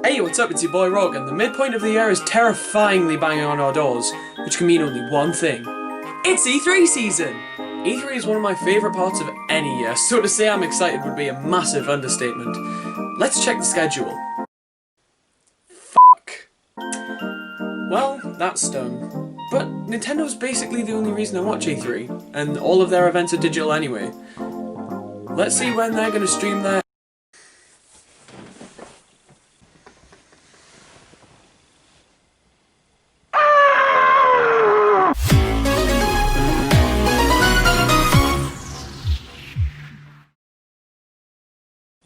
Hey, what's up? It's your boy Rawk, and the midpoint of the year is terrifyingly banging on our doors, which can mean only one thing. It's E3 season! E3 is one of my favourite parts of any year, so to say I'm excited would be a massive understatement. Let's check the schedule. Fuck. Well, that's done. But Nintendo's basically the only reason I watch E3, and all of their events are digital anyway. Let's see when they're gonna stream their...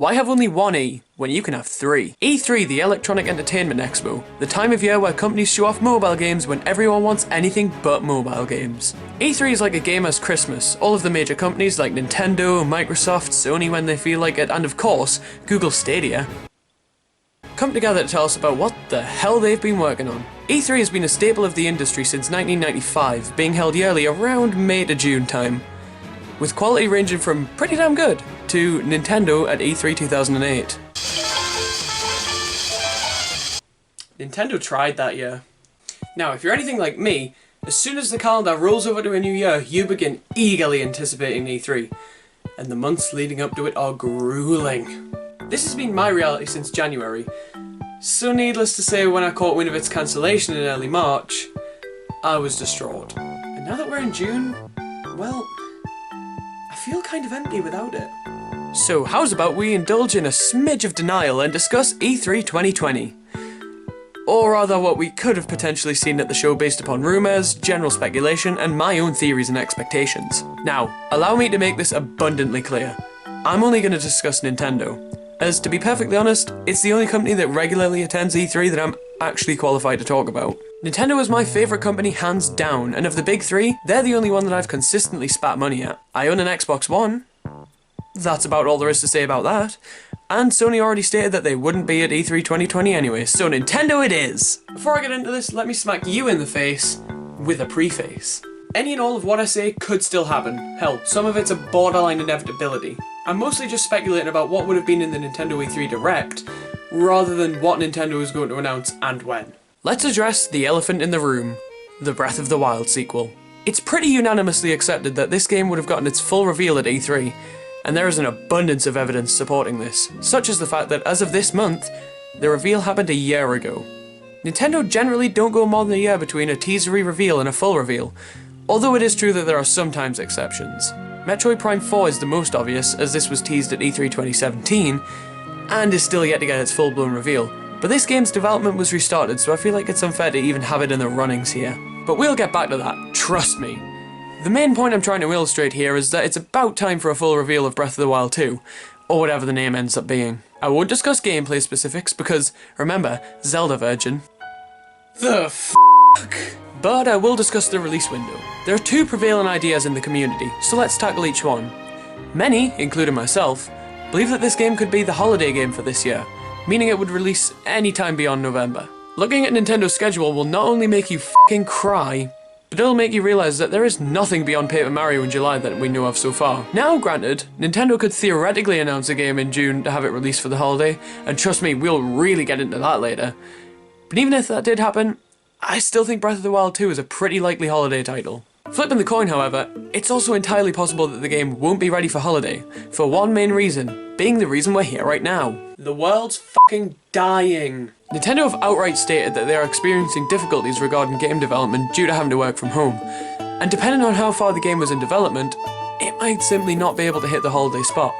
Why have only one E when you can have three? E3, the Electronic Entertainment Expo, the time of year where companies show off mobile games when everyone wants anything but mobile games. E3 is like a gamer's Christmas. All of the major companies like Nintendo, Microsoft, Sony when they feel like it, and of course, Google Stadia, come together to tell us about what the hell they've been working on. E3 has been a staple of the industry since 1995, being held yearly around May to June time, with quality ranging from pretty damn good to Nintendo at E3 2008. Nintendo tried that year. Now, if you're anything like me, as soon as the calendar rolls over to a new year, you begin eagerly anticipating E3, and the months leading up to it are grueling. This has been my reality since January, so needless to say, when I caught wind of its cancellation in early March, I was distraught. And now that we're in June, well, I feel kind of empty without it. So how's about we indulge in a smidge of denial and discuss E3 2020? Or rather what we could have potentially seen at the show based upon rumours, general speculation, and my own theories and expectations. Now, allow me to make this abundantly clear. I'm only going to discuss Nintendo, as to be perfectly honest, it's the only company that regularly attends E3 that I'm actually qualified to talk about. Nintendo is my favourite company hands down, and of the big three, they're the only one that I've consistently spat money at. I own an Xbox One. That's about all there is to say about that. And Sony already stated that they wouldn't be at E3 2020 anyway, so Nintendo it is! Before I get into this, let me smack you in the face with a preface. Any and all of what I say could still happen. Hell, some of it's a borderline inevitability. I'm mostly just speculating about what would have been in the Nintendo E3 Direct, rather than what Nintendo is going to announce and when. Let's address the elephant in the room, the Breath of the Wild sequel. It's pretty unanimously accepted that this game would have gotten its full reveal at E3, and there is an abundance of evidence supporting this, such as the fact that as of this month, the reveal happened a year ago. Nintendo generally don't go more than a year between a teasery reveal and a full reveal, although it is true that there are sometimes exceptions. Metroid Prime 4 is the most obvious, as this was teased at E3 2017, and is still yet to get its full-blown reveal. But this game's development was restarted, so I feel like it's unfair to even have it in the runnings here. But we'll get back to that, trust me. The main point I'm trying to illustrate here is that it's about time for a full reveal of Breath of the Wild 2, or whatever the name ends up being. I won't discuss gameplay specifics because, remember, Zelda Virgin. The fuck? But I will discuss the release window. There are two prevailing ideas in the community, so let's tackle each one. Many, including myself, believe that this game could be the holiday game for this year, meaning it would release any time beyond November. Looking at Nintendo's schedule will not only make you fucking cry, but it'll make you realise that there is nothing beyond Paper Mario in July that we know of so far. Now granted, Nintendo could theoretically announce a game in June to have it released for the holiday, and trust me, we'll really get into that later. But even if that did happen, I still think Breath of the Wild 2 is a pretty likely holiday title. Flipping the coin, however, it's also entirely possible that the game won't be ready for holiday, for one main reason, being the reason we're here right now. The world's fucking dying. Nintendo have outright stated that they are experiencing difficulties regarding game development due to having to work from home, and depending on how far the game was in development, it might simply not be able to hit the holiday spot,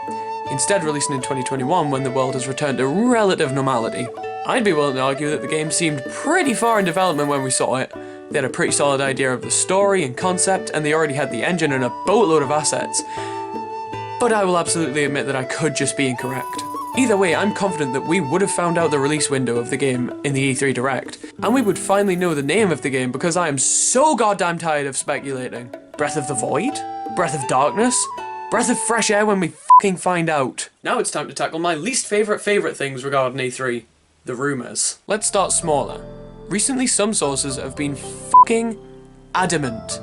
instead releasing in 2021 when the world has returned to relative normality. I'd be willing to argue that the game seemed pretty far in development when we saw it. They had a pretty solid idea of the story and concept, and they already had the engine and a boatload of assets. But I will absolutely admit that I could just be incorrect. Either way, I'm confident that we would have found out the release window of the game in the E3 Direct, and we would finally know the name of the game because I am so goddamn tired of speculating. Breath of the Void? Breath of Darkness? Breath of fresh air when we fucking find out. Now it's time to tackle my least favourite things regarding E3. The rumours. Let's start smaller. Recently some sources have been fucking adamant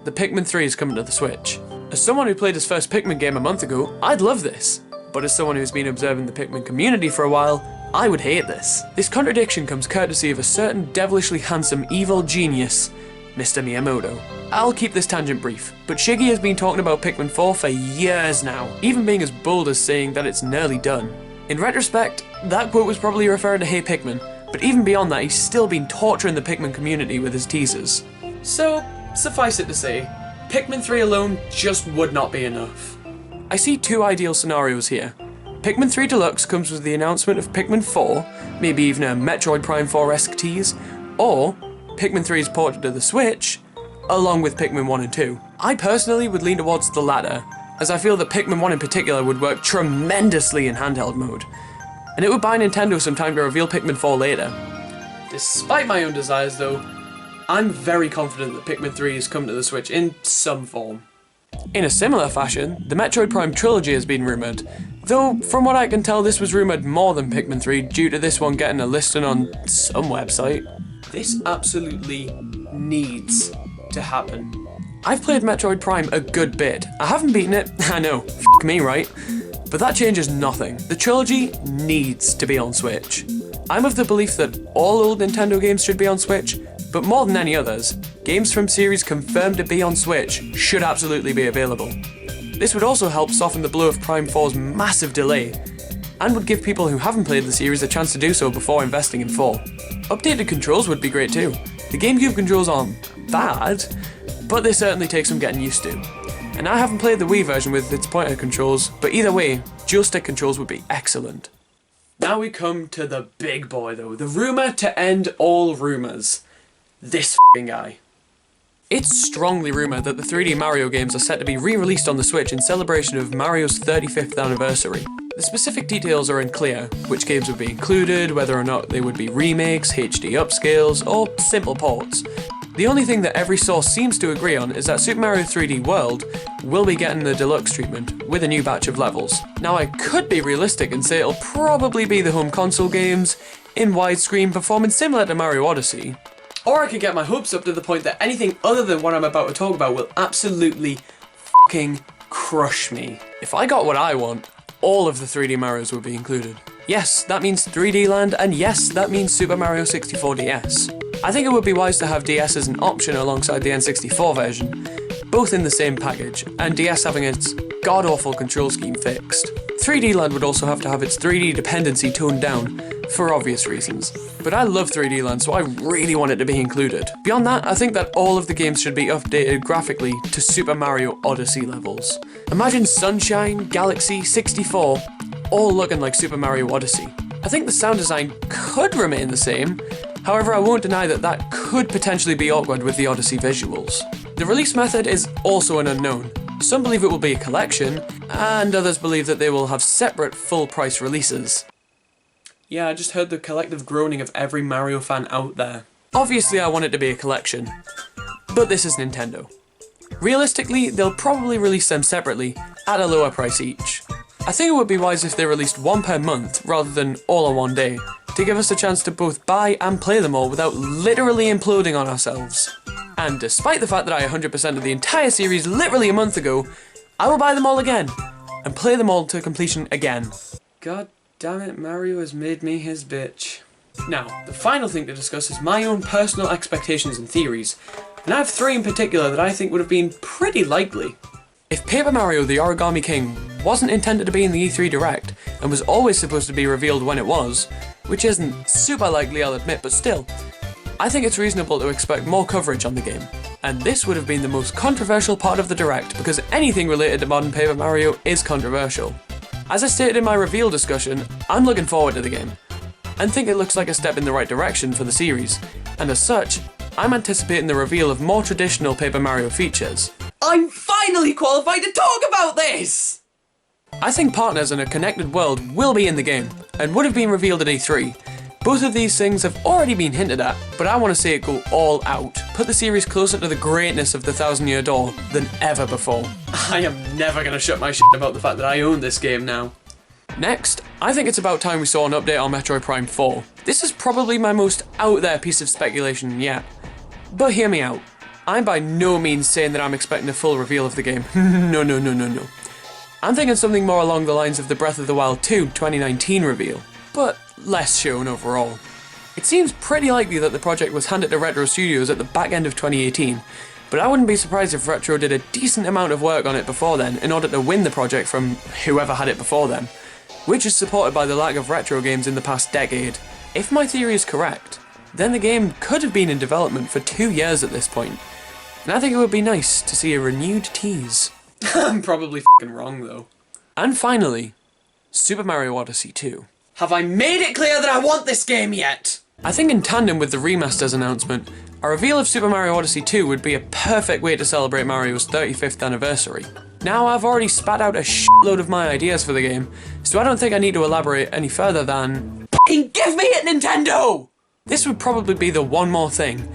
that Pikmin 3 is coming to the Switch. As someone who played his first Pikmin game a month ago, I'd love this. But as someone who's been observing the Pikmin community for a while, I would hate this. This contradiction comes courtesy of a certain devilishly handsome evil genius, Mr. Miyamoto. I'll keep this tangent brief, but Shiggy has been talking about Pikmin 4 for years now, even being as bold as saying that it's nearly done. In retrospect, that quote was probably referring to Hey Pikmin, but even beyond that, he's still been torturing the Pikmin community with his teasers. So, suffice it to say, Pikmin 3 alone just would not be enough. I see two ideal scenarios here. Pikmin 3 Deluxe comes with the announcement of Pikmin 4, maybe even a Metroid Prime 4-esque tease, or Pikmin 3 is ported to the Switch, along with Pikmin 1 and 2. I personally would lean towards the latter, as I feel that Pikmin 1 in particular would work tremendously in handheld mode, and it would buy Nintendo some time to reveal Pikmin 4 later. Despite my own desires though, I'm very confident that Pikmin 3 is coming to the Switch in some form. In a similar fashion, the Metroid Prime trilogy has been rumoured, though from what I can tell this was rumoured more than Pikmin 3 due to this one getting a listing on some website. This absolutely needs to happen. I've played Metroid Prime a good bit. I haven't beaten it, I know, f*** me right? But that changes nothing. The trilogy needs to be on Switch. I'm of the belief that all old Nintendo games should be on Switch, but more than any others, games from series confirmed to be on Switch should absolutely be available. This would also help soften the blow of Prime 4's massive delay, and would give people who haven't played the series a chance to do so before investing in 4. Updated controls would be great too. The GameCube controls aren't bad, but they certainly take some getting used to. And I haven't played the Wii version with its pointer controls, but either way, dual stick controls would be excellent. Now we come to the big boy though, the rumour to end all rumours. This f***ing guy. It's strongly rumoured that the 3D Mario games are set to be re-released on the Switch in celebration of Mario's 35th anniversary. The specific details are unclear, which games would be included, whether or not they would be remakes, HD upscales, or simple ports. The only thing that every source seems to agree on is that Super Mario 3D World will be getting the deluxe treatment, with a new batch of levels. Now I could be realistic and say it'll probably be the home console games, in widescreen, performing similar to Mario Odyssey. Or I could get my hopes up to the point that anything other than what I'm about to talk about will absolutely f***ing crush me. If I got what I want, all of the 3D Marios would be included. Yes, that means 3D Land, and yes, that means Super Mario 64 DS. I think it would be wise to have DS as an option alongside the N64 version, both in the same package, and DS having its god-awful control scheme fixed. 3D Land would also have to have its 3D dependency toned down, for obvious reasons. But I love 3D Land, so I really want it to be included. Beyond that, I think that all of the games should be updated graphically to Super Mario Odyssey levels. Imagine Sunshine, Galaxy, 64, all looking like Super Mario Odyssey. I think the sound design could remain the same, however I won't deny that that could potentially be awkward with the Odyssey visuals. The release method is also an unknown. Some believe it will be a collection, and others believe that they will have separate full-price releases. Yeah, I just heard the collective groaning of every Mario fan out there. Obviously I want it to be a collection, but this is Nintendo. Realistically, they'll probably release them separately, at a lower price each. I think it would be wise if they released one per month, rather than all on one day, to give us a chance to both buy and play them all without literally imploding on ourselves. And despite the fact that I 100% of the entire series literally a month ago, I will buy them all again, and play them all to completion again. God damn it, Mario has made me his bitch. Now, the final thing to discuss is my own personal expectations and theories, and I have 3 in particular that I think would have been pretty likely. If Paper Mario the Origami King wasn't intended to be in the E3 Direct, and was always supposed to be revealed when it was, which isn't super likely I'll admit, but still, I think it's reasonable to expect more coverage on the game. And this would have been the most controversial part of the Direct, because anything related to modern Paper Mario is controversial. As I stated in my reveal discussion, I'm looking forward to the game, and think it looks like a step in the right direction for the series, and as such, I'm anticipating the reveal of more traditional Paper Mario features. I'm finally qualified to talk about this! I think partners in a connected world will be in the game, and would have been revealed at E3. Both of these things have already been hinted at, but I want to see it go all out. Put the series closer to the greatness of the Thousand Year Door than ever before. I am never going to shut my shit about the fact that I own this game now. Next, I think it's about time we saw an update on Metroid Prime 4. This is probably my most out there piece of speculation yet. But hear me out. I'm by no means saying that I'm expecting a full reveal of the game. No. I'm thinking something more along the lines of the Breath of the Wild 2 2019 reveal. But less shown overall. It seems pretty likely that the project was handed to Retro Studios at the back end of 2018, but I wouldn't be surprised if Retro did a decent amount of work on it before then in order to win the project from whoever had it before them, which is supported by the lack of retro games in the past decade. If my theory is correct, then the game could have been in development for 2 years at this point, and I think it would be nice to see a renewed tease. I'm probably f***ing wrong though. And finally, Super Mario Odyssey 2. Have I made it clear that I want this game yet? I think in tandem with the remasters announcement, a reveal of Super Mario Odyssey 2 would be a perfect way to celebrate Mario's 35th anniversary. Now I've already spat out a shitload of my ideas for the game, so I don't think I need to elaborate any further than f***ing give me it, Nintendo! This would probably be the one more thing,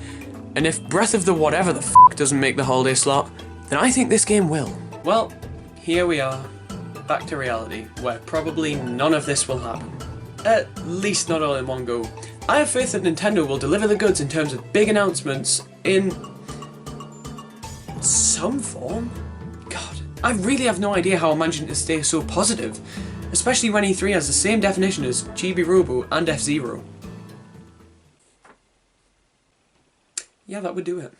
and if Breath of the whatever the f*** doesn't make the holiday slot, then I think this game will. Well, here we are, back to reality, where probably none of this will happen. At least not all in one go. I have faith that Nintendo will deliver the goods in terms of big announcements in some form. God, I really have no idea how I'm managing to stay so positive, especially when E3 has the same definition as Chibi Robo and F-Zero. Yeah, that would do it.